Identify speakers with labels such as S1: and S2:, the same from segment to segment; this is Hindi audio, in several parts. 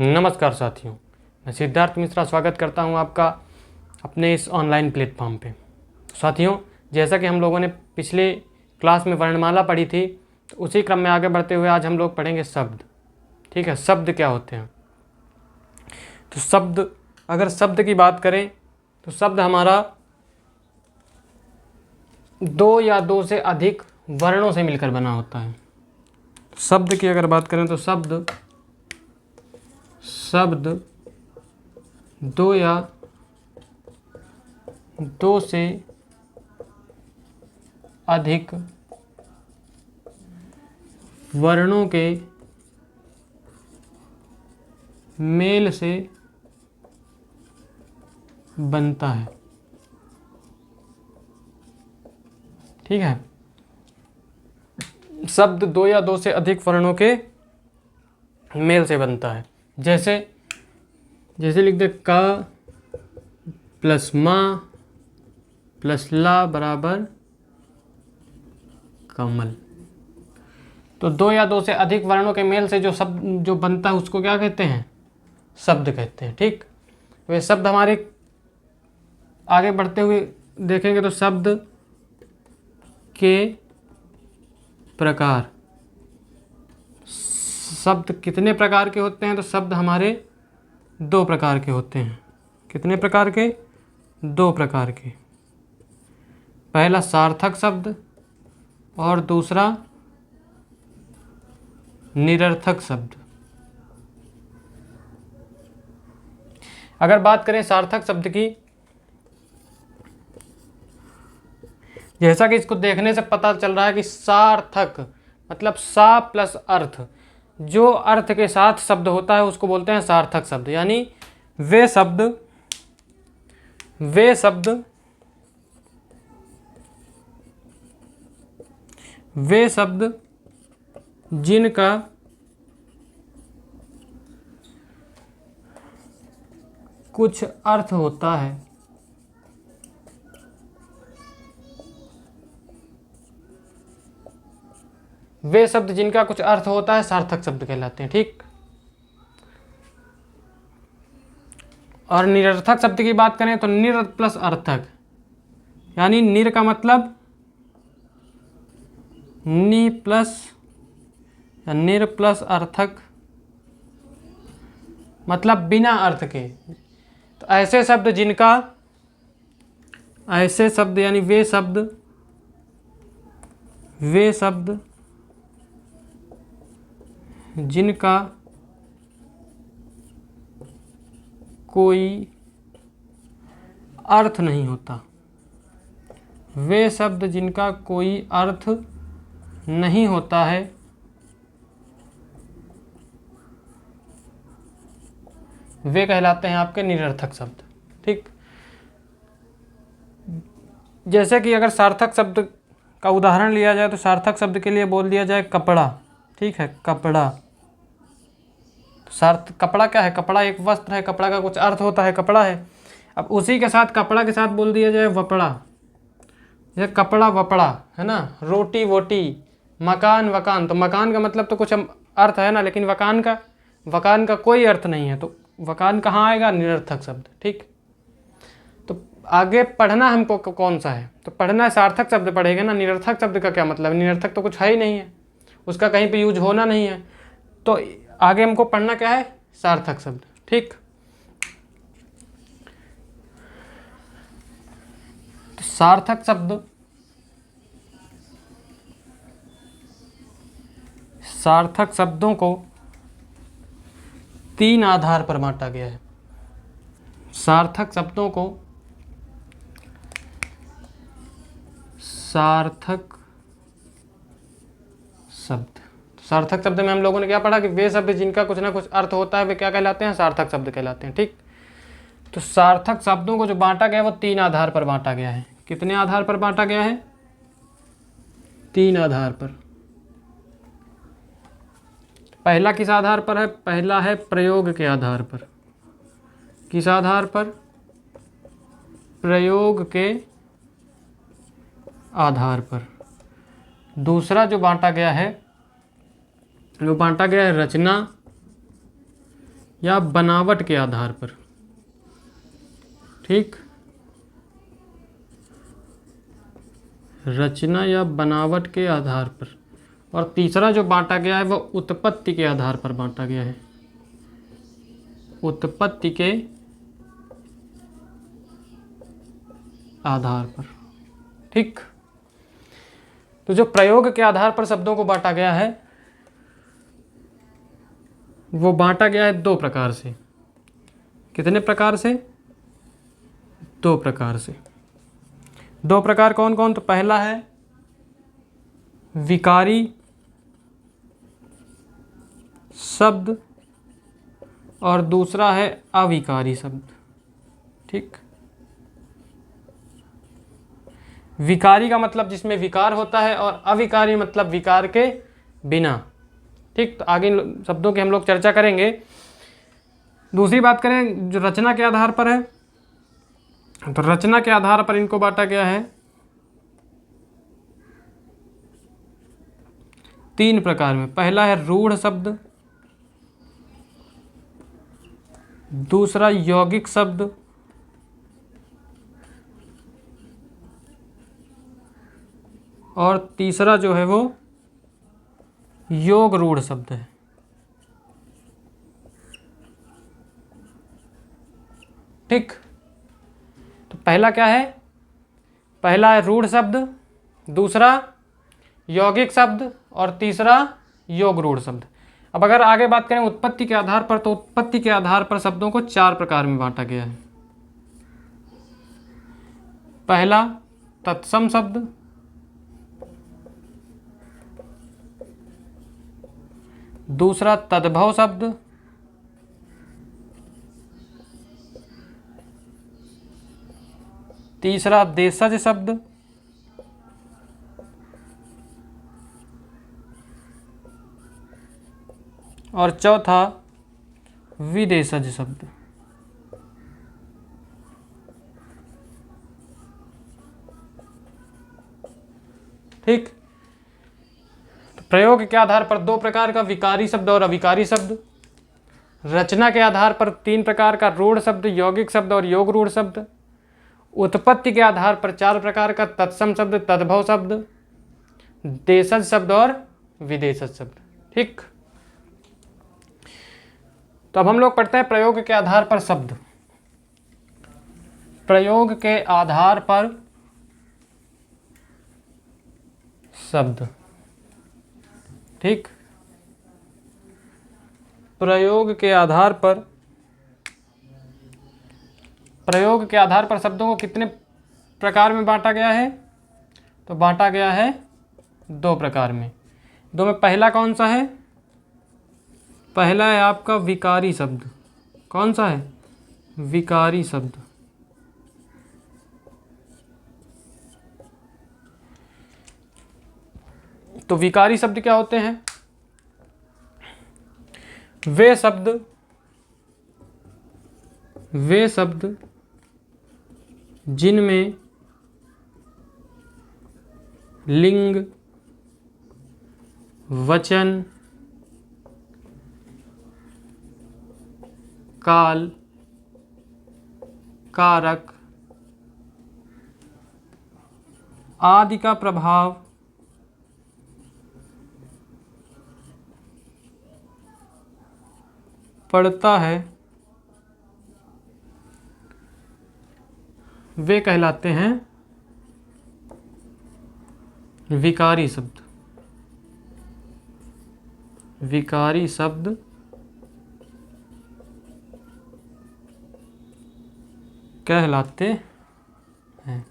S1: नमस्कार साथियों, मैं सिद्धार्थ मिश्रा स्वागत करता हूं आपका अपने इस ऑनलाइन प्लेटफॉर्म पे। साथियों, जैसा कि हम लोगों ने पिछले क्लास में वर्णमाला पढ़ी थी, तो उसी क्रम में आगे बढ़ते हुए आज हम लोग पढ़ेंगे शब्द। ठीक है, शब्द क्या होते हैं। तो शब्द, अगर शब्द की बात करें तो शब्द हमारा दो या दो से अधिक वर्णों से मिलकर बना होता है। शब्द की अगर बात करें तो शब्द दो या दो से अधिक वर्णों के मेल से बनता है। ठीक है, शब्द दो या दो से अधिक वर्णों के मेल से बनता है। जैसे लिख दे का प्लस माँ प्लस ला बराबर कमल। तो दो या दो से अधिक वर्णों के मेल से जो शब्द जो बनता है उसको क्या कहते हैं? शब्द कहते हैं। ठीक, वे शब्द हमारे आगे बढ़ते हुए देखेंगे तो शब्द के प्रकार, शब्द कितने प्रकार के होते हैं? तो शब्द हमारे दो प्रकार के होते हैं। कितने प्रकार के? दो प्रकार के। पहला सार्थक शब्द और दूसरा निरर्थक शब्द। अगर बात करें सार्थक शब्द की, जैसा कि इसको देखने से पता चल रहा है कि सार्थक मतलब सा प्लस अर्थ, जो अर्थ के साथ शब्द होता है उसको बोलते हैं सार्थक शब्द। यानी वे शब्द जिनका कुछ अर्थ होता है, वे शब्द जिनका कुछ अर्थ होता है सार्थक शब्द कहलाते हैं। ठीक, और निरर्थक शब्द की बात करें तो निर प्लस अर्थक, यानी निर का मतलब नि प्लस या निर प्लस अर्थक मतलब बिना अर्थ के। तो ऐसे शब्द यानी वे शब्द जिनका कोई अर्थ नहीं होता, वे शब्द जिनका कोई अर्थ नहीं होता है, वे कहलाते हैं आपके निरर्थक शब्द। ठीक, जैसे कि अगर सार्थक शब्द का उदाहरण लिया जाए तो सार्थक शब्द के लिए बोल दिया जाए कपड़ा। ठीक है, कपड़ा। कपड़ा क्या है? कपड़ा एक वस्त्र है, कपड़ा का कुछ अर्थ होता है, कपड़ा है। अब उसी के साथ कपड़ा के साथ बोल दिया जाए वपड़ा, जैसे कपड़ा वपड़ा है ना, रोटी वोटी, मकान वकान। तो मकान का मतलब तो कुछ अर्थ है ना, लेकिन वकान का कोई अर्थ नहीं है, तो वकान कहाँ आएगा? निरर्थक शब्द। ठीक, तो आगे पढ़ना हमको कौन सा है? तो पढ़ना सार्थक शब्द पढ़ेगा ना। निरर्थक शब्द का क्या मतलब? निरर्थक तो कुछ है ही नहीं है, उसका कहीं पे यूज होना नहीं है, तो आगे हमको पढ़ना क्या है? सार्थक शब्द। ठीक, तो सार्थक शब्दों को तीन आधार पर बांटा गया है। सार्थक शब्दों को सार्थक शब्द में हम लोगों ने क्या पढ़ा कि वे शब्द जिनका कुछ ना कुछ अर्थ होता है वे क्या कहलाते हैं? सार्थक शब्द कहलाते हैं। ठीक, तो सार्थक शब्दों को जो बांटा गया वो तीन आधार पर बांटा गया है। कितने आधार पर बांटा गया है? तीन आधार पर। पहला किस आधार पर है? पहला है प्रयोग के आधार पर। किस आधार पर? प्रयोग के आधार पर। दूसरा जो बांटा गया है वो बांटा गया है रचना या बनावट के आधार पर। ठीक, रचना या बनावट के आधार पर। और तीसरा जो बांटा गया है वो उत्पत्ति के आधार पर बांटा गया है, उत्पत्ति के आधार पर। ठीक, तो जो प्रयोग के आधार पर शब्दों को बांटा गया है वो बांटा गया है दो प्रकार से। कितने प्रकार से? दो प्रकार से। दो प्रकार कौन कौन? तो पहला है विकारी शब्द और दूसरा है अविकारी शब्द। ठीक, विकारी का मतलब जिसमें विकार होता है और अविकारी मतलब विकार के बिना। ठीक, तो आगे इन शब्दों की हम लोग चर्चा करेंगे। दूसरी बात करें जो रचना के आधार पर है, तो रचना के आधार पर इनको बांटा गया है तीन प्रकार में। पहला है रूढ़ शब्द, दूसरा यौगिक शब्द और तीसरा जो है वो योग रूढ़ शब्द है। ठीक, तो पहला क्या है? पहला है रूढ़ शब्द, दूसरा यौगिक शब्द और तीसरा योग रूढ़ शब्द। अब अगर आगे बात करें उत्पत्ति के आधार पर, तो उत्पत्ति के आधार पर शब्दों को चार प्रकार में बांटा गया है। पहला तत्सम शब्द, दूसरा तद्भव शब्द, तीसरा देशज शब्द और चौथा विदेशज शब्द। ठीक, तो प्रयोग के आधार पर दो प्रकार का विकारी शब्द और अविकारी शब्द, रचना के आधार पर तीन प्रकार का रूढ़ शब्द, यौगिक शब्द और योग रूढ़ शब्द, उत्पत्ति के आधार पर चार प्रकार का तत्सम शब्द, तद्भव शब्द, देशज शब्द और विदेशज शब्द। ठीक, तो अब हम लोग पढ़ते हैं प्रयोग के आधार पर शब्द। प्रयोग के आधार पर शब्द। ठीक, प्रयोग के आधार पर शब्दों को कितने प्रकार में बांटा गया है? तो बांटा गया है दो प्रकार में। दो में पहला कौन सा है? पहला है आपका विकारी शब्द। कौन सा है? विकारी शब्द। तो विकारी शब्द क्या होते हैं? वे शब्द जिनमें लिंग, वचन, काल, कारक आदि का प्रभाव पड़ता है, वे कहलाते हैं विकारी शब्द। विकारी शब्द कहलाते हैं।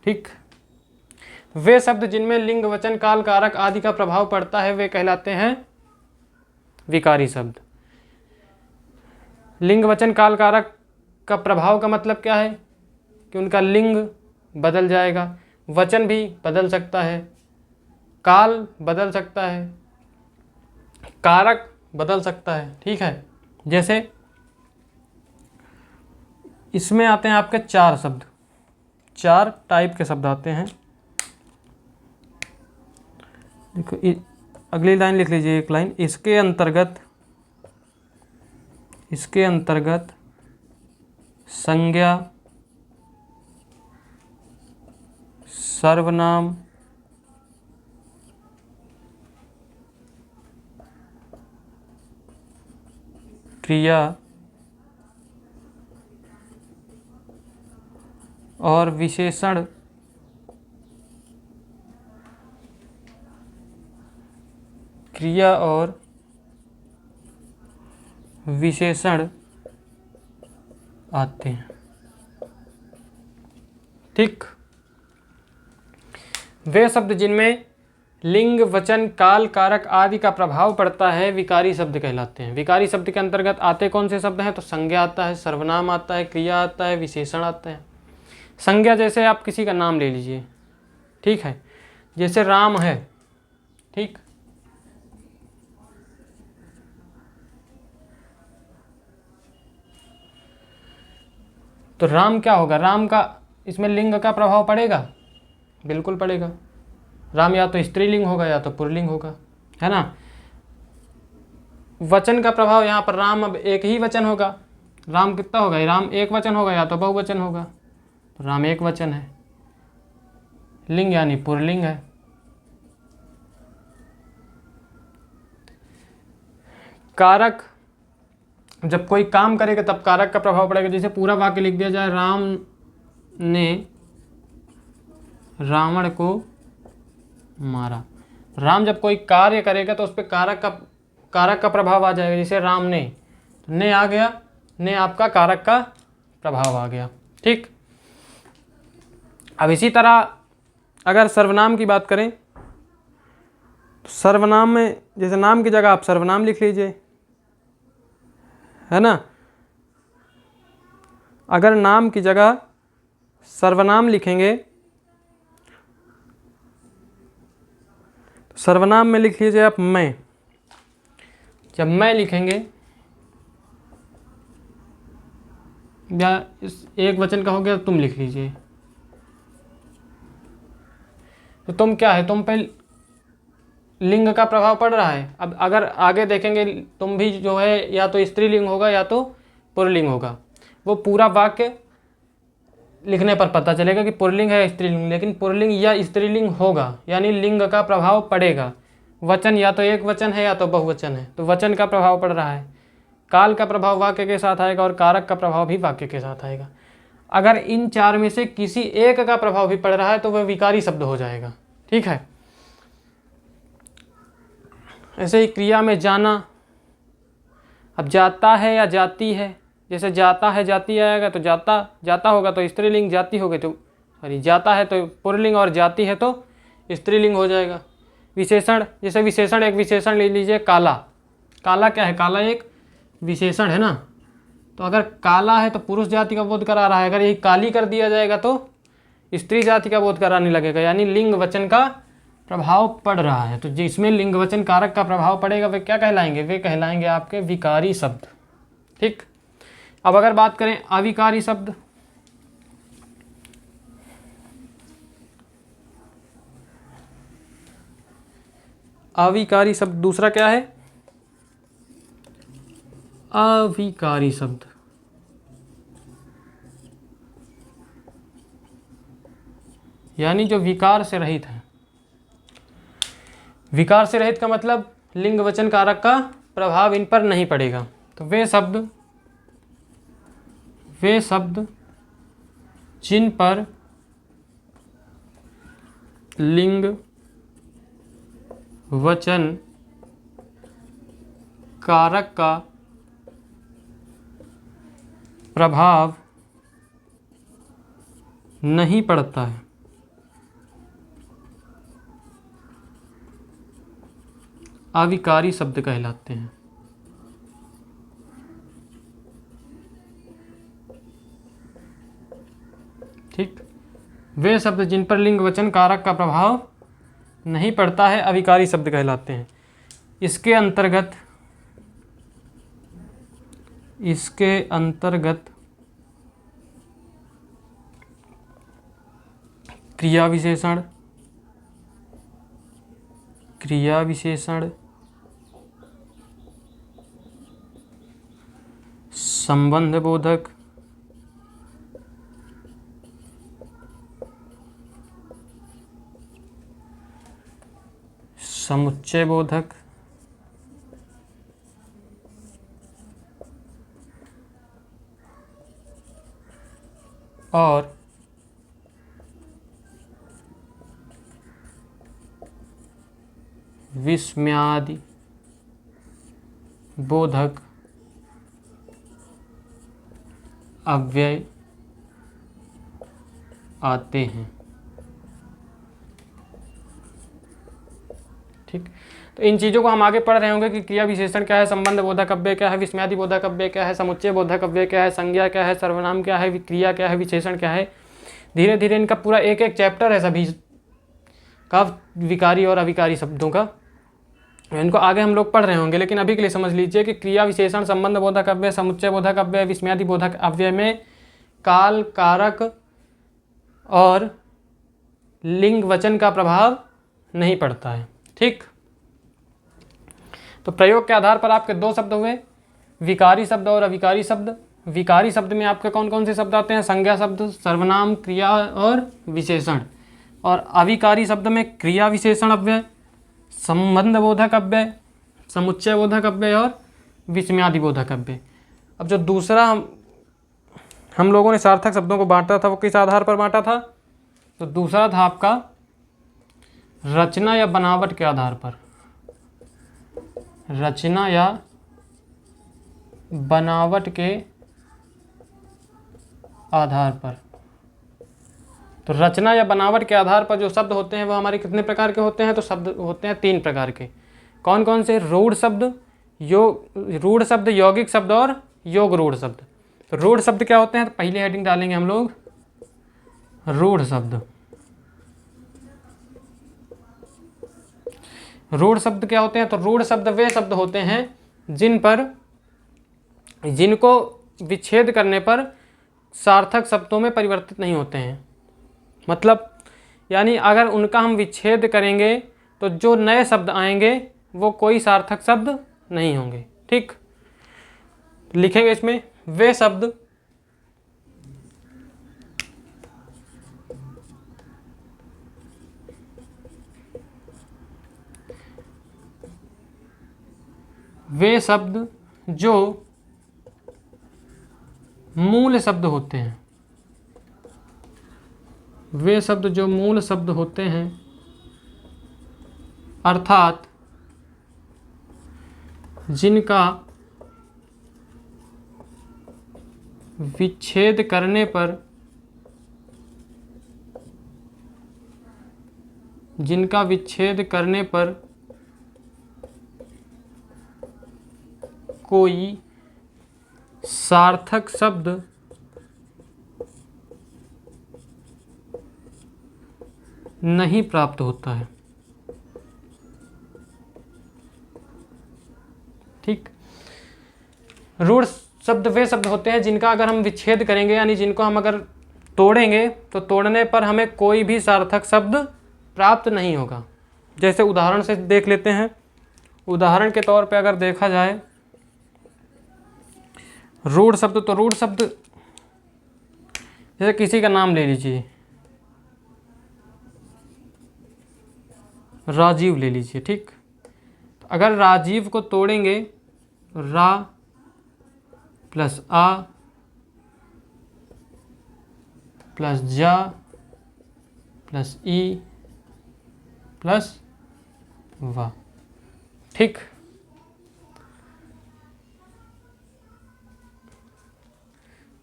S1: ठीक, वे शब्द जिनमें लिंग, वचन, काल, कारक आदि का प्रभाव पड़ता है वे कहलाते हैं विकारी शब्द। लिंग, वचन, काल, कारक का प्रभाव का मतलब क्या है? कि उनका लिंग बदल जाएगा, वचन भी बदल सकता है, काल बदल सकता है, कारक बदल सकता है। ठीक है, जैसे इसमें आते हैं आपके चार शब्द, चार टाइप के शब्द आते हैं। देखो अगली लाइन लिख लीजिए, एक लाइन, इसके अंतर्गत इसके अंतर्गत संज्ञा, सर्वनाम, क्रिया और विशेषण आते हैं। ठीक। वे शब्द जिनमें लिंग, वचन, काल, कारक आदि का प्रभाव पड़ता है विकारी शब्द कहलाते हैं। विकारी शब्द के अंतर्गत आते कौन से शब्द हैं? तो संज्ञा आता है, सर्वनाम आता है, क्रिया आता है, विशेषण आता है। संज्ञा जैसे आप किसी का नाम ले लीजिए, ठीक है, जैसे राम है, ठीक, तो राम क्या होगा? राम का इसमें लिंग का प्रभाव पड़ेगा? बिल्कुल पड़ेगा। राम या तो स्त्रीलिंग होगा या तो पुल्लिंग होगा, है ना। वचन का प्रभाव यहाँ पर, राम अब एक ही वचन होगा। राम कितना होगा? राम एक वचन होगा या तो बहुवचन होगा, तो राम एक वचन है। लिंग यानी पुल्लिंग है। कारक, जब कोई काम करेगा तब कारक का प्रभाव पड़ेगा। जैसे पूरा वाक्य लिख दिया जाए, राम ने रावण को मारा। राम जब कोई कार्य करेगा तो उस पर कारक का प्रभाव आ जाएगा। जैसे राम ने आ गया, ने आपका कारक का प्रभाव आ गया। ठीक। अब इसी तरह अगर सर्वनाम की बात करें, तो सर्वनाम में जैसे नाम की जगह आप सर्वनाम लिख लीजिए, है ना। अगर नाम की जगह सर्वनाम लिखेंगे तो सर्वनाम में लिख लीजिए आप मैं। जब मैं लिखेंगे या इस एक वचन का हो गया तो तुम लिख लीजिए। तो तुम क्या है? तुम पे लिंग का प्रभाव पड़ रहा है। अब अगर आगे देखेंगे, तुम भी जो है या तो स्त्रीलिंग होगा या तो पुल्लिंग होगा। वो पूरा वाक्य लिखने पर पता चलेगा कि पुल्लिंग है या स्त्रीलिंग, लेकिन पुल्लिंग या स्त्रीलिंग होगा यानी लिंग का प्रभाव पड़ेगा। वचन या तो एक वचन है या तो बहुवचन है, तो वचन का प्रभाव पड़ रहा है। काल का प्रभाव वाक्य के साथ आएगा और कारक का प्रभाव भी वाक्य के साथ आएगा। अगर इन चार में से किसी एक का प्रभाव भी पड़ रहा है तो वह विकारी शब्द हो जाएगा। ठीक है। ऐसे ही क्रिया में जाना, अब जाता है या जाती है, जैसे जाता है जाती आएगा तो जाता होगा तो स्त्रीलिंग, जाती होगी तो जाता है तो पुल्लिंग और जाती है तो स्त्रीलिंग हो जाएगा। विशेषण, जैसे विशेषण, एक विशेषण ले लीजिए काला। काला क्या है? काला एक विशेषण है ना। तो अगर काला है तो पुरुष जाति का बोध करा रहा है, अगर यही काली कर दिया जाएगा तो स्त्री जाति का बोध कराने लगेगा, यानी लिंग वचन का प्रभाव पड़ रहा है। तो जिसमें लिंग वचन कारक का प्रभाव पड़ेगा वे क्या कहलाएंगे? वे कहलाएंगे आपके विकारी शब्द। ठीक। अब अगर बात करें अविकारी शब्द, अविकारी शब्द दूसरा क्या है? अविकारी शब्द यानी जो विकार से रहित है। विकार से रहित का मतलब लिंग वचन कारक का प्रभाव इन पर नहीं पड़ेगा। तो वे शब्द जिन पर लिंग वचन कारक का प्रभाव नहीं पड़ता है, अविकारी शब्द कहलाते हैं। ठीक। वे शब्द जिन पर लिंग वचन कारक का प्रभाव नहीं पड़ता है अविकारी शब्द कहलाते हैं। इसके अंतर्गत क्रिया विशेषण, संबंध बोधक, समुच्चय बोधक, और विस्मयादि बोधक अव्यय आते हैं। ठीक, तो इन चीज़ों को हम आगे पढ़ रहे होंगे कि क्रिया विशेषण क्या है, संबंध बोधक अव्यय क्या है, विस्मयादि बोधक अव्यय क्या है, समुच्चय बोधक अव्यय क्या है, संज्ञा क्या है, सर्वनाम क्या है, क्रिया क्या है, विशेषण क्या है। धीरे धीरे इनका पूरा एक एक चैप्टर है सभी का, विकारी और अविकारी शब्दों का, इनको आगे हम लोग पढ़ रहे होंगे। लेकिन अभी के लिए समझ लीजिए कि क्रिया विशेषण, संबंध बोधक अव्यय, समुच्चय बोधक अव्यय, विस्मयादि बोधक अव्यय में काल, कारक और लिंग वचन का प्रभाव नहीं पड़ता है। ठीक, तो प्रयोग के आधार पर आपके दो शब्द हुए, विकारी शब्द और अविकारी शब्द। विकारी शब्द में आपके कौन कौन से शब्द आते हैं? संज्ञा शब्द, सर्वनाम, क्रिया और विशेषण। और अविकारी शब्द में क्रिया विशेषण अव्यय, संबंध बोधक अव्यय, समुच्चय बोधक अव्यय और विस्मयादि बोधक अव्यय। अब जो दूसरा हम लोगों ने सार्थक शब्दों को बांटा था वो किस आधार पर बांटा था? तो दूसरा था आपका रचना या बनावट के आधार पर, रचना या बनावट के आधार पर। तो रचना या बनावट के आधार पर जो शब्द होते हैं वो हमारे कितने प्रकार के होते हैं? तो शब्द होते हैं 3 प्रकार के। कौन कौन से? रूढ़ शब्द, रूढ़ शब्द, यौगिक शब्द और योग रूढ़ शब्द। तो रूढ़ शब्द क्या होते हैं? तो पहले हेडिंग डालेंगे हम लोग रूढ़ शब्द। रूढ़ शब्द क्या होते हैं? तो रूढ़ शब्द वे शब्द होते हैं जिनको विच्छेद करने पर सार्थक शब्दों में परिवर्तित नहीं होते हैं। मतलब यानी अगर उनका हम विच्छेद करेंगे तो जो नए शब्द आएंगे वो कोई सार्थक शब्द नहीं होंगे। ठीक, लिखेंगे इसमें वे शब्द जो मूल शब्द होते हैं, वे शब्द जो मूल शब्द होते हैं, अर्थात जिनका विच्छेद करने पर कोई सार्थक शब्द नहीं प्राप्त होता है। ठीक, रूढ़ शब्द वे शब्द होते हैं जिनका अगर हम विच्छेद करेंगे, यानी जिनको हम अगर तोड़ेंगे तो तोड़ने पर हमें कोई भी सार्थक शब्द प्राप्त नहीं होगा। जैसे उदाहरण से देख लेते हैं। उदाहरण के तौर पे अगर देखा जाए रूढ़ शब्द, तो रूढ़ शब्द जैसे किसी का नाम ले लीजिए, राजीव ले लीजिए। ठीक, तो अगर राजीव को तोड़ेंगे, रा प्लस आ प्लस जा प्लस ई प्लस वा। ठीक,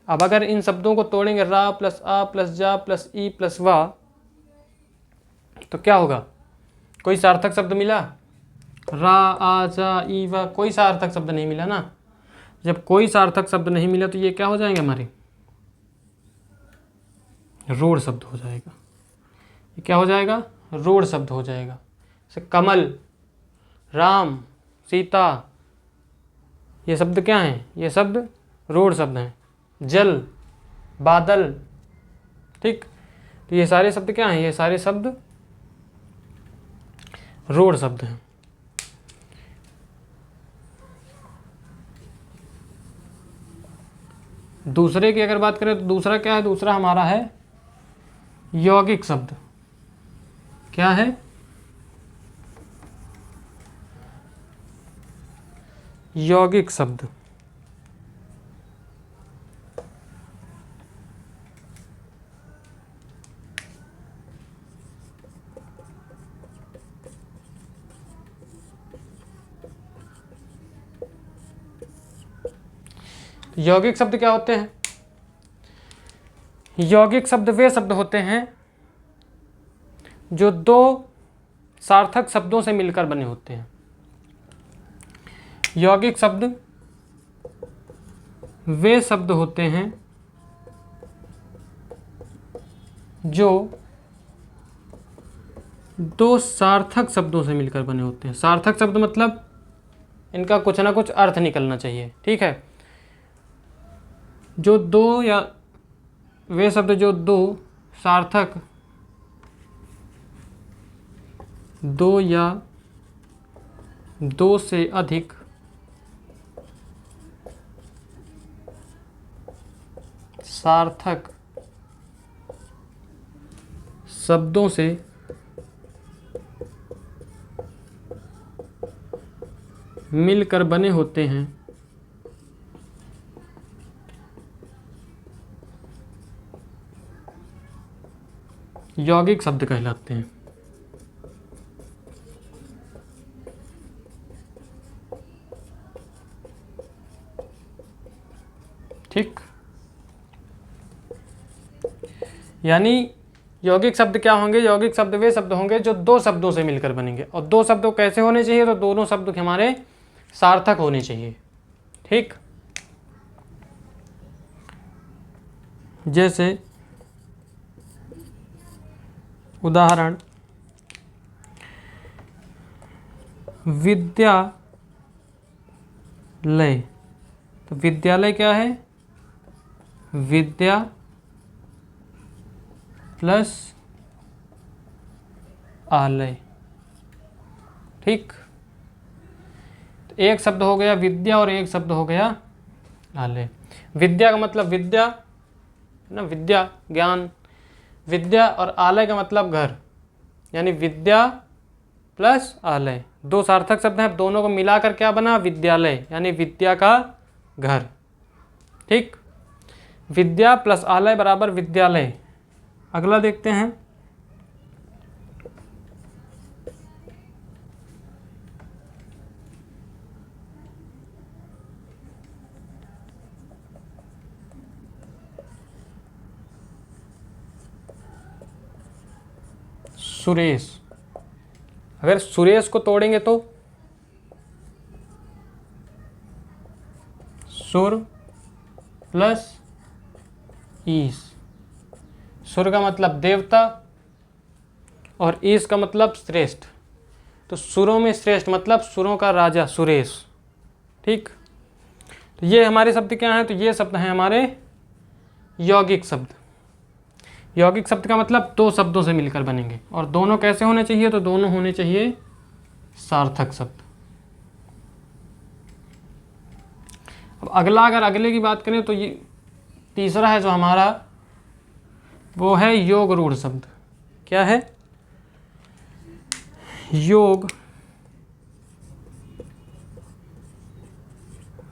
S1: अब अगर इन शब्दों को तोड़ेंगे, रा प्लस आ प्लस जा प्लस ई प्लस वा, तो क्या होगा? कोई सार्थक शब्द मिला? रा, आ, जा, ई, वा, कोई सार्थक शब्द नहीं मिला ना। जब कोई सार्थक शब्द नहीं मिला तो ये क्या हो जाएंगे? हमारे रूढ़ शब्द हो जाएगा। ये क्या हो जाएगा? रूढ़ शब्द हो जाएगा। जैसे कमल, राम, सीता, ये शब्द क्या हैं? ये शब्द रूढ़ शब्द हैं। जल, बादल। ठीक, तो ये सारे शब्द क्या हैं? ये सारे शब्द रूढ़ शब्द हैं। दूसरे की अगर बात करें तो दूसरा क्या है, दूसरा हमारा है यौगिक शब्द। क्या है? यौगिक शब्द। यौगिक शब्द क्या होते हैं? यौगिक शब्द वे शब्द होते हैं जो दो सार्थक शब्दों से मिलकर बने होते हैं। यौगिक शब्द वे शब्द होते हैं जो दो सार्थक शब्दों से मिलकर बने होते हैं। सार्थक शब्द मतलब इनका कुछ ना कुछ अर्थ निकलना चाहिए, ठीक है। जो दो या वे शब्द जो दो सार्थक, दो या दो से अधिक सार्थक शब्दों से मिलकर बने होते हैं यौगिक शब्द कहलाते हैं। ठीक, यानी यौगिक शब्द क्या होंगे? यौगिक शब्द वे शब्द होंगे जो दो शब्दों से मिलकर बनेंगे। और दो शब्द कैसे होने चाहिए? तो दोनों शब्द हमारे सार्थक होने चाहिए। ठीक, जैसे उदाहरण विद्यालय। तो विद्यालय क्या है? विद्या प्लस आलय। ठीक, तो एक शब्द हो गया विद्या और एक शब्द हो गया आलय। विद्या का मतलब विद्या ना, विद्या ज्ञान। विद्या और आलय का मतलब घर, यानी विद्या प्लस आलय। दो सार्थक शब्द हैं, दोनों को मिलाकर क्या बना? विद्यालय, यानी विद्या का घर। ठीक, विद्या प्लस आलय बराबर विद्यालय। अगला देखते हैं, सुरेश। अगर सुरेश को तोड़ेंगे तो सुर प्लस ईश। सुर का मतलब देवता और ईश का मतलब श्रेष्ठ। तो सुरों में श्रेष्ठ मतलब सुरों का राजा सुरेश। ठीक, तो ये हमारे शब्द क्या हैं? तो ये शब्द हैं हमारे यौगिक शब्द। यौगिक शब्द का मतलब दो शब्दों से मिलकर बनेंगे। और दोनों कैसे होने चाहिए? तो दोनों होने चाहिए सार्थक शब्द। अब अगला, अगर अगले की बात करें तो ये तीसरा है जो हमारा, वो है योग रूढ़ शब्द। क्या है? योग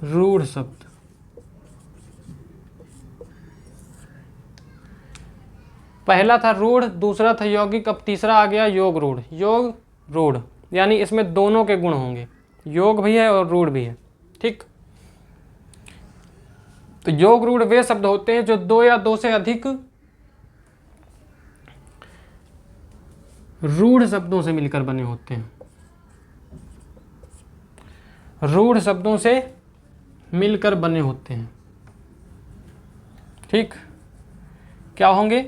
S1: रूढ़ शब्द। पहला था रूढ़, दूसरा था यौगिक, अब तीसरा आ गया योग रूढ़। योग रूढ़ यानी इसमें दोनों के गुण होंगे, योग भी है और रूढ़ भी है। ठीक, तो योग रूढ़ वे शब्द होते हैं जो दो या दो से अधिक रूढ़ शब्दों से मिलकर बने होते हैं। रूढ़ शब्दों से मिलकर बने होते हैं। ठीक, क्या होंगे?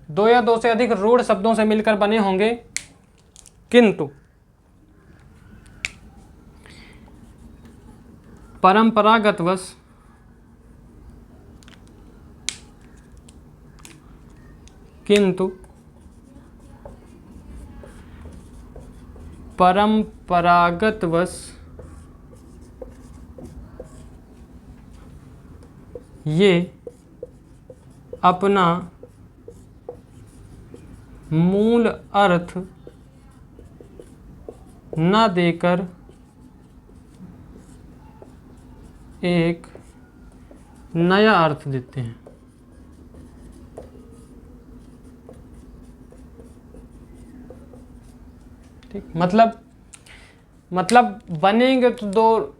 S1: दो या दो से अधिक रूढ़ शब्दों से मिलकर बने होंगे, किंतु परंपरागतवश ये अपना मूल अर्थ न देकर एक नया अर्थ देते हैं। ठीक, मतलब बनेंगे तो दो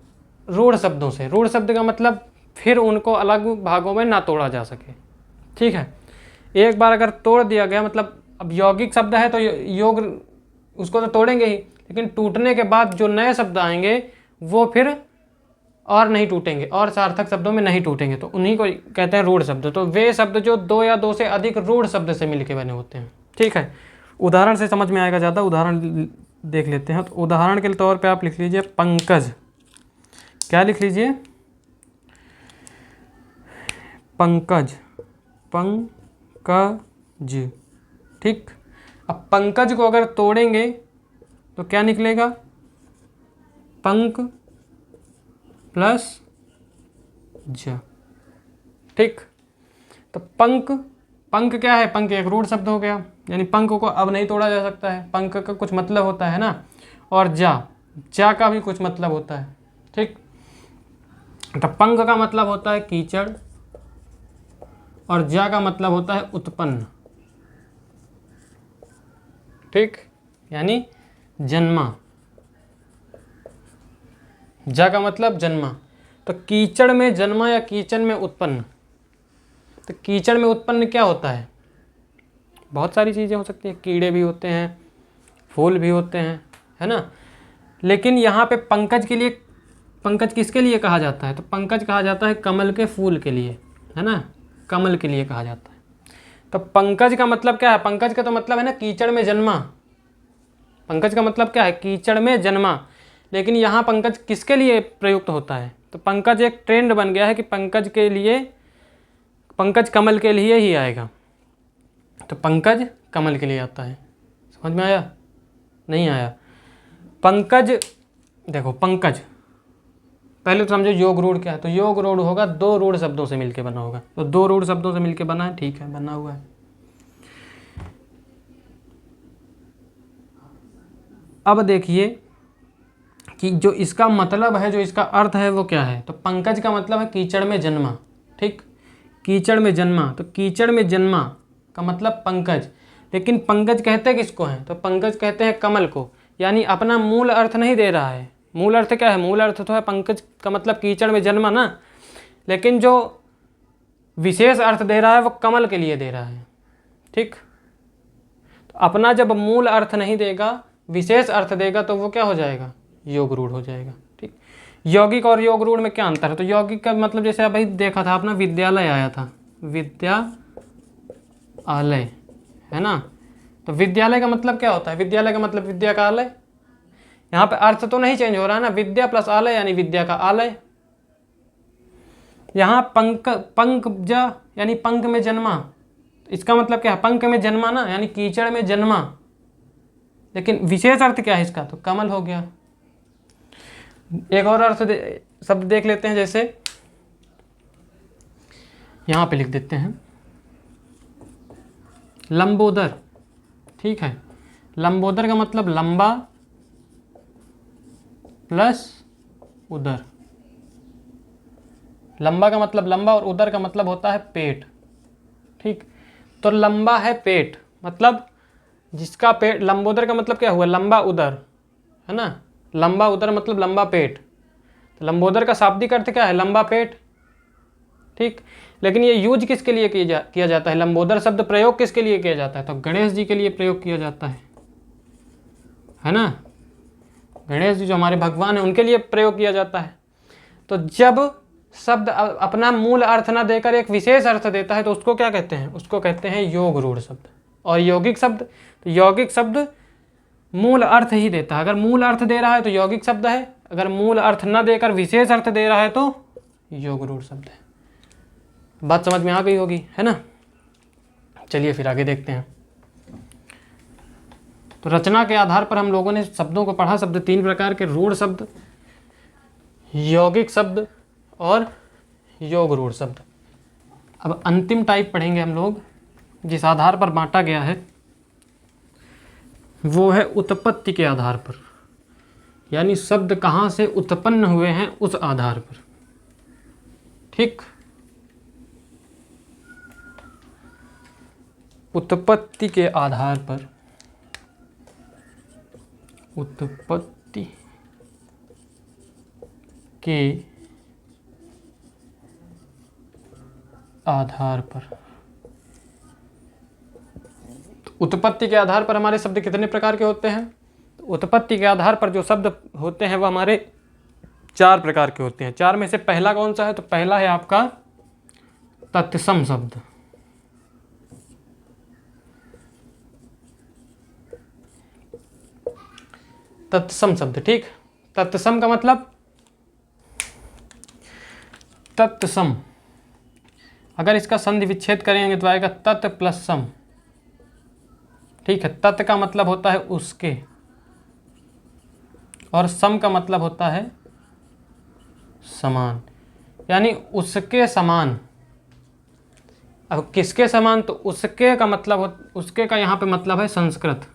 S1: रूढ़ शब्दों से। रूढ़ शब्द का मतलब फिर उनको अलग भागों में ना तोड़ा जा सके। ठीक है, एक बार अगर तोड़ दिया गया, मतलब अब यौगिक शब्द है तो योग उसको तो तोड़ेंगे ही, लेकिन टूटने के बाद जो नए शब्द आएंगे वो फिर और नहीं टूटेंगे, और सार्थक शब्दों में नहीं टूटेंगे, तो उन्हीं को कहते हैं रूढ़ शब्द। तो वे शब्द जो दो या दो से अधिक रूढ़ शब्द से मिलके बने होते हैं। ठीक है, उदाहरण से समझ में आएगा ज़्यादा, उदाहरण देख लेते हैं। तो उदाहरण के तौर पे आप लिख लीजिए पंकज। क्या लिख लीजिए? पंकज, पंकज। ठीक, अब पंकज को अगर तोड़ेंगे तो क्या निकलेगा? पंक प्लस ज। ठीक, तो पंक क्या है? पंक एक रूढ़ शब्द हो गया, यानी पंक को अब नहीं तोड़ा जा सकता है। पंक का कुछ मतलब होता है ना, और जा का भी कुछ मतलब होता है। ठीक, तो पंक का मतलब होता है कीचड़, और जा का मतलब होता है उत्पन्न। ठीक, यानी जन्मा। जा का मतलब जन्मा, तो कीचड़ में जन्मा या कीचड़ में उत्पन्न। तो कीचड़ में उत्पन्न क्या होता है? बहुत सारी चीज़ें हो सकती हैं, कीड़े भी होते हैं, फूल भी होते हैं, है ना। लेकिन यहाँ पे पंकज के लिए, पंकज किसके लिए कहा जाता है? तो पंकज कहा जाता है कमल के फूल के लिए, है ना, कमल के लिए कहा जाता है। तो पंकज का मतलब क्या है? पंकज का तो मतलब है ना कीचड़ में जन्मा। पंकज का मतलब क्या है? कीचड़ में जन्मा। लेकिन यहाँ पंकज किसके लिए प्रयुक्त होता है? तो पंकज एक ट्रेंड बन गया है कि पंकज के लिए, पंकज कमल के लिए ही आएगा, तो पंकज कमल के लिए आता है। समझ में आया? नहीं आया? पंकज, देखो पंकज, पहले तो समझो योग रूढ़ क्या है। तो योग रूढ़ होगा दो रूढ़ शब्दों से मिलके बना होगा। तो दो रूढ़ शब्दों से मिलके बना है, ठीक है, बना हुआ है। अब देखिए कि जो इसका मतलब है, जो इसका अर्थ है वो क्या है। तो पंकज का मतलब है कीचड़ में जन्मा। ठीक, कीचड़ में जन्मा, तो कीचड़ में जन्मा का मतलब पंकज। लेकिन पंकज कहते किसको हैं? तो पंकज कहते हैं कमल को, यानी अपना मूल अर्थ नहीं दे रहा है। मूल अर्थ क्या है? मूल अर्थ तो है पंकज का मतलब कीचड़ में जन्मा ना, लेकिन जो विशेष अर्थ दे रहा है वो कमल के लिए दे रहा है। ठीक, तो अपना जब मूल अर्थ नहीं देगा, विशेष अर्थ देगा, तो वो क्या हो जाएगा? योग रूढ़ हो जाएगा। ठीक, यौगिक और योग रूढ़ में क्या अंतर है? तो यौगिक का मतलब जैसे अभी देखा था अपना, विद्यालय आया था, विद्यालय, है ना। तो विद्यालय का मतलब क्या होता है? विद्यालय का मतलब विद्या का आलय। यहाँ पे अर्थ तो नहीं चेंज हो रहा है ना, विद्या प्लस आलय यानी विद्या का आलय। यहाँ पंकज यानी पंख में जन्मा, इसका मतलब क्या है? पंख में जन्मा ना, यानी कीचड़ में जन्मा। लेकिन विशेष अर्थ क्या है इसका? तो कमल हो गया। एक और अर्थ शब्द देख लेते हैं, जैसे यहाँ पे लिख देते हैं लंबोदर। ठीक है, लंबोदर का मतलब लंबा प्लस उदर। लंबा का मतलब लंबा और उदर का मतलब होता है पेट। ठीक, तो लंबा है पेट, मतलब जिसका पेट, लंबोदर का मतलब क्या हुआ? लंबा उदर, है ना। लंबा उदर मतलब लंबा पेट। तो लंबोदर का शाब्दिक अर्थ क्या है? लंबा पेट। ठीक, लेकिन ये यूज किसके लिए किया जाता है? लंबोदर शब्द प्रयोग किसके लिए किया जाता है? तो गणेश जी के लिए प्रयोग किया जाता है ना। गणेश जी जो हमारे भगवान हैं, उनके लिए प्रयोग किया जाता है। तो जब शब्द अपना मूल अर्थ ना देकर एक विशेष अर्थ देता है तो उसको क्या कहते हैं? उसको कहते हैं योग रूढ़ शब्द। और यौगिक शब्द, तो यौगिक शब्द मूल अर्थ ही देता है। अगर मूल अर्थ दे रहा है तो यौगिक शब्द है, अगर मूल अर्थ न देकर विशेष अर्थ दे रहा है तो योग रूढ़ शब्द है। बात समझ में आ गई होगी, है ना। चलिए फिर आगे देखते हैं। तो रचना के आधार पर हम लोगों ने शब्दों को पढ़ा। शब्द तीन प्रकार के, रूढ़ शब्द, यौगिक शब्द और योग रूढ़ शब्द। अब अंतिम टाइप पढ़ेंगे हम लोग, जिस आधार पर बांटा गया है वो है उत्पत्ति के आधार पर, यानी शब्द कहाँ से उत्पन्न हुए हैं उस आधार पर। ठीक, उत्पत्ति के आधार पर, उत्पत्ति के आधार पर। तो उत्पत्ति के आधार पर हमारे शब्द कितने प्रकार के होते हैं? तो उत्पत्ति के आधार पर जो शब्द होते हैं वह हमारे 4 प्रकार के होते हैं। 4 में से पहला कौन सा है? तो पहला है आपका तत्सम शब्द। तत्सम शब्द, ठीक। तत्सम का मतलब, तत्सम अगर इसका संधि विच्छेद करेंगे तो आएगा तत् प्लस सम। ठीक है, तत् का मतलब होता है उसके, और सम का मतलब होता है समान, यानी उसके समान। अब किसके समान? तो उसके का मतलब उसके का यहाँ पे मतलब है संस्कृत।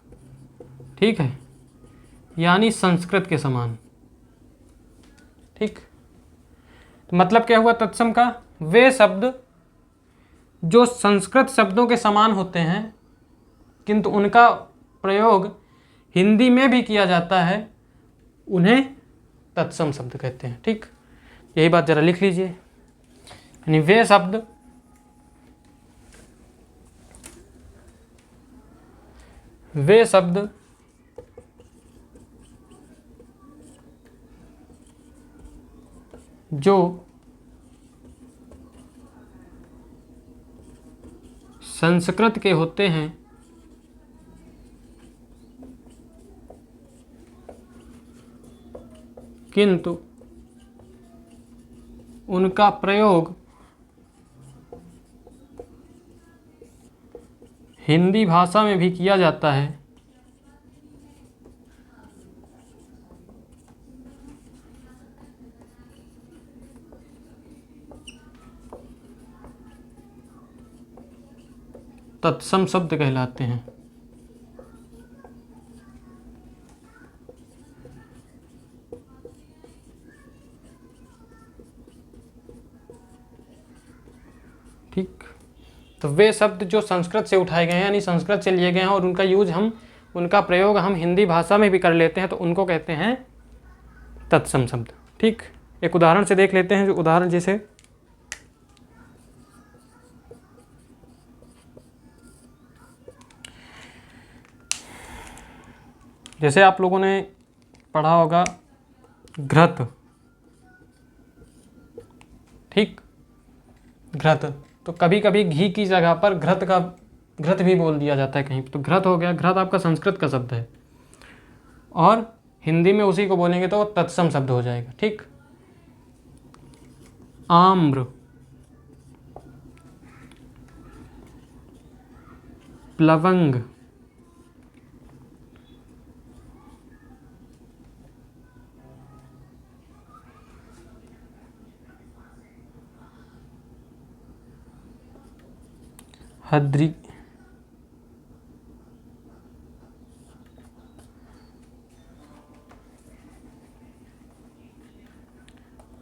S1: ठीक है, यानी संस्कृत के समान। ठीक, तो मतलब क्या हुआ तत्सम का? वे शब्द जो संस्कृत शब्दों के समान होते हैं किंतु उनका प्रयोग हिंदी में भी किया जाता है, उन्हें तत्सम शब्द कहते हैं। ठीक, यही बात जरा लिख लीजिए, यानी वे शब्द जो संस्कृत के होते हैं किंतु उनका प्रयोग हिंदी भाषा में भी किया जाता है, तत्सम शब्द कहलाते हैं। ठीक, तो वे शब्द जो संस्कृत से उठाए गए हैं, यानी संस्कृत से लिए गए हैं और उनका प्रयोग हम हिंदी भाषा में भी कर लेते हैं, तो उनको कहते हैं तत्सम शब्द। ठीक, एक उदाहरण से देख लेते हैं, जो उदाहरण जैसे आप लोगों ने पढ़ा होगा घृत। ठीक, घृत, तो कभी कभी घी की जगह पर घृत भी बोल दिया जाता है कहीं, तो घृत हो गया। घृत आपका संस्कृत का शब्द है और हिंदी में उसी को बोलेंगे तो वो तत्सम शब्द हो जाएगा। ठीक, आम्र, प्लवंग, हद्री,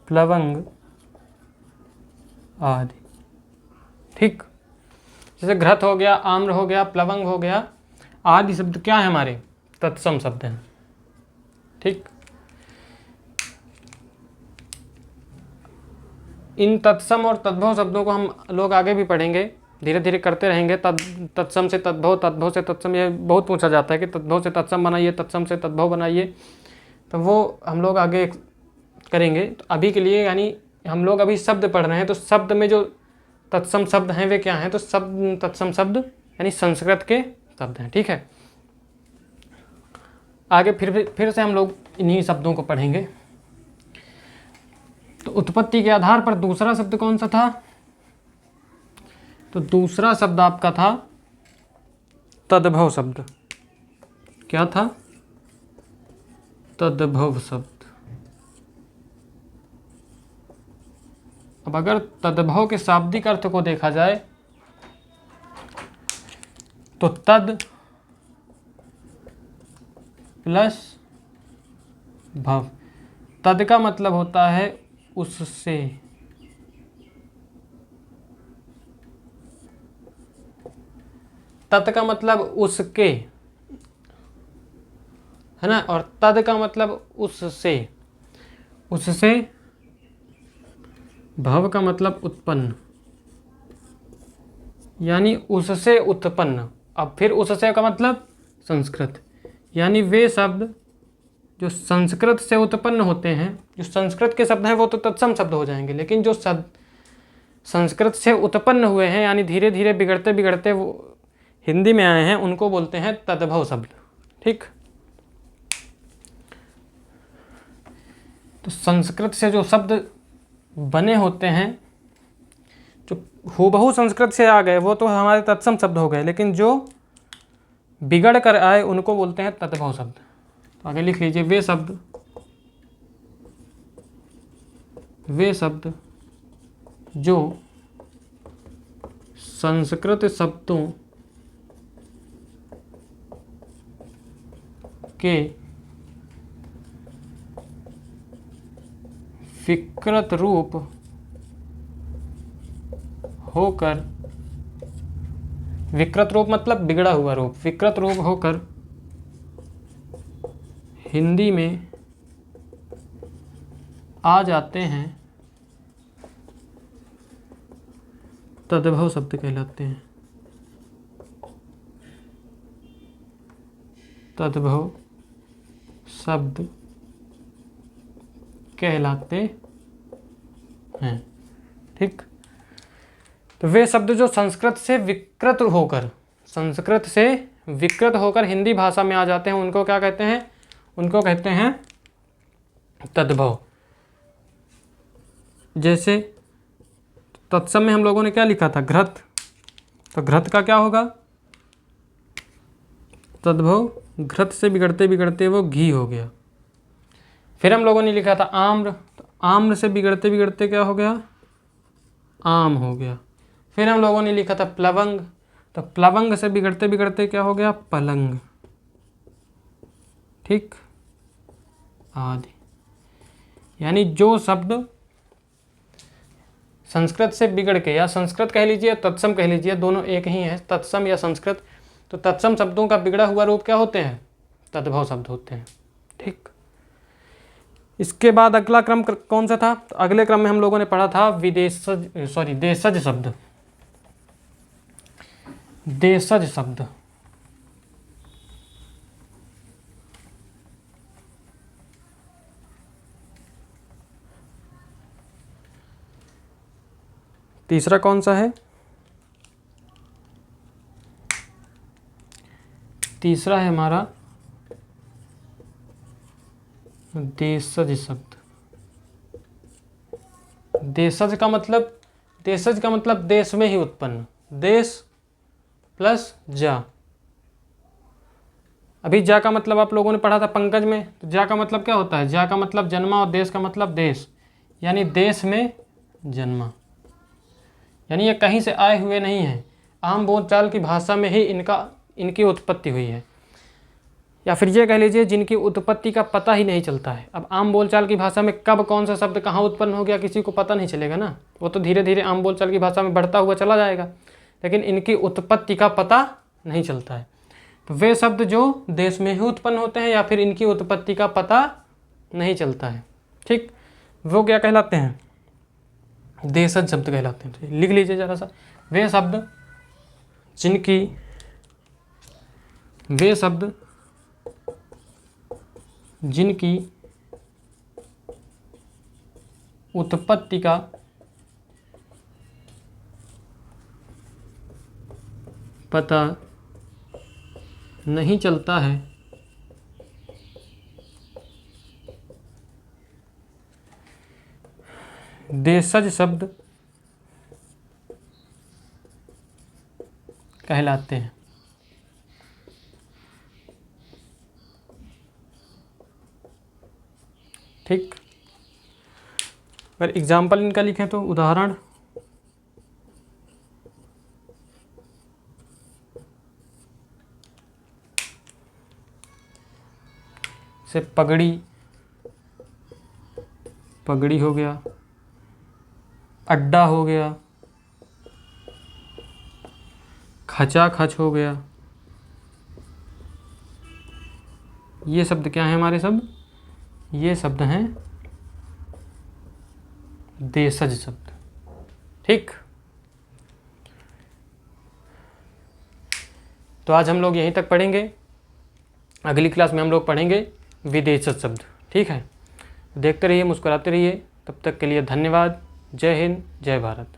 S1: प्लवंग आदि। ठीक, जैसे घृत हो गया, आम्र हो गया, प्लवंग हो गया, आदि शब्द क्या है? हमारे तत्सम शब्द हैं। ठीक, इन तत्सम और तद्भव शब्दों को हम लोग आगे भी पढ़ेंगे, धीरे धीरे करते रहेंगे। तत्सम से तद्भव, तद्भव से तत्सम, ये बहुत पूछा जाता है कि तद्भव से तत्सम बनाइए, तत्सम से तद्भव बनाइए, तो वो हम लोग आगे करेंगे। तो अभी के लिए यानी हम लोग अभी शब्द पढ़ रहे हैं, तो शब्द में जो तत्सम शब्द हैं वे क्या हैं? तो शब्द, तत्सम शब्द यानी संस्कृत के शब्द हैं। ठीक है, आगे फिर से हम लोग इन्हीं शब्दों को पढ़ेंगे। तो उत्पत्ति के आधार पर दूसरा शब्द कौन सा था? तो दूसरा शब्द आपका था तद्भव शब्द। क्या था? तद्भव शब्द। अब अगर तद्भव के शाब्दिक अर्थ को देखा जाए तो तद प्लस भव, तद का मतलब होता है उससे, तत् का मतलब उसके, है ना, और तद का मतलब उससे, उससे भव का मतलब उत्पन्न, यानी उससे उत्पन्न। अब फिर उससे का मतलब संस्कृत, यानी वे शब्द जो संस्कृत से उत्पन्न होते हैं, जो संस्कृत के शब्द हैं वो तो तत्सम शब्द हो जाएंगे, लेकिन जो शब्द संस्कृत से उत्पन्न हुए हैं यानी धीरे धीरे बिगड़ते बिगड़ते वो हिंदी में आए हैं, उनको बोलते हैं तद्भव शब्द। ठीक, तो संस्कृत से जो शब्द बने होते हैं, जो हूबहू संस्कृत से आ गए वो तो हमारे तत्सम शब्द हो गए, लेकिन जो बिगड़ कर आए उनको बोलते हैं तद्भव शब्द। तो आगे लिख लीजिए, वे शब्द जो संस्कृत शब्दों के विकृत रूप होकर, विकृत रूप मतलब बिगड़ा हुआ रूप, विकृत रूप होकर हिंदी में आ जाते हैं, तद्भव शब्द कहलाते हैं। तद्भव शब्द कहलाते हैं। ठीक, तो वे शब्द जो संस्कृत से विकृत होकर, संस्कृत से विकृत होकर हिंदी भाषा में आ जाते हैं उनको क्या कहते हैं? उनको कहते हैं तद्भव। जैसे तत्सम में हम लोगों ने क्या लिखा था? घृत। तो घृत का क्या होगा? तद्भव, घृत से बिगड़ते बिगड़ते वो घी हो गया। फिर हम लोगों ने लिखा था आम्र, तो आम्र से बिगड़ते बिगड़ते क्या हो गया? आम हो गया। फिर हम लोगों ने लिखा था प्लवंग, तो प्लवंग से बिगड़ते बिगड़ते क्या हो गया? पलंग। ठीक, आदि। यानी जो शब्द संस्कृत से बिगड़ के, या संस्कृत कह लीजिए तत्सम कह लीजिए, दोनों एक ही है, तत्सम या संस्कृत, तो तत्सम शब्दों का बिगड़ा हुआ रूप क्या होते हैं? तद्भव शब्द होते हैं। ठीक, इसके बाद अगला क्रम कौन सा था? तो अगले क्रम में हम लोगों ने पढ़ा था देशज शब्द। देशज शब्द तीसरा कौन सा है? तीसरा है हमारा देशज शब्द। देशज का मतलब देश में ही उत्पन्न, देश प्लस जा। अभी जा का मतलब आप लोगों ने पढ़ा था पंकज में, तो जा का मतलब क्या होता है? जा का मतलब जन्मा और देश का मतलब देश, यानी देश में जन्मा, यानी ये कहीं से आए हुए नहीं हैं, आम बोलचाल की भाषा में ही इनकी उत्पत्ति हुई है, या फिर ये कह लीजिए जिनकी उत्पत्ति का पता ही नहीं चलता है। अब आम बोलचाल की भाषा में कब कौन सा शब्द कहाँ उत्पन्न हो गया किसी को पता नहीं चलेगा ना, वो तो धीरे धीरे आम बोलचाल की भाषा में बढ़ता हुआ चला जाएगा, लेकिन इनकी उत्पत्ति का पता नहीं चलता है। तो वे शब्द जो देश में ही उत्पन्न होते हैं या फिर इनकी उत्पत्ति का पता नहीं चलता है, ठीक, वो क्या कहलाते हैं? देशज शब्द कहलाते हैं। तो लिख लीजिए जरा सा, वे शब्द जिनकी उत्पत्ति का पता नहीं चलता है, देशज शब्द कहलाते हैं। ठीक, अगर एग्जाम्पल इनका लिखें तो उदाहरण से पगड़ी, पगड़ी हो गया, अड्डा हो गया, खचाखच हो गया। ये शब्द क्या है हमारे शब्द? ये शब्द हैं देशज शब्द। ठीक, तो आज हम लोग यहीं तक पढ़ेंगे। अगली क्लास में हम लोग पढ़ेंगे विदेशज शब्द। ठीक है, देखते रहिए, मुस्कुराते रहिए। तब तक के लिए धन्यवाद। जय हिंद, जय भारत।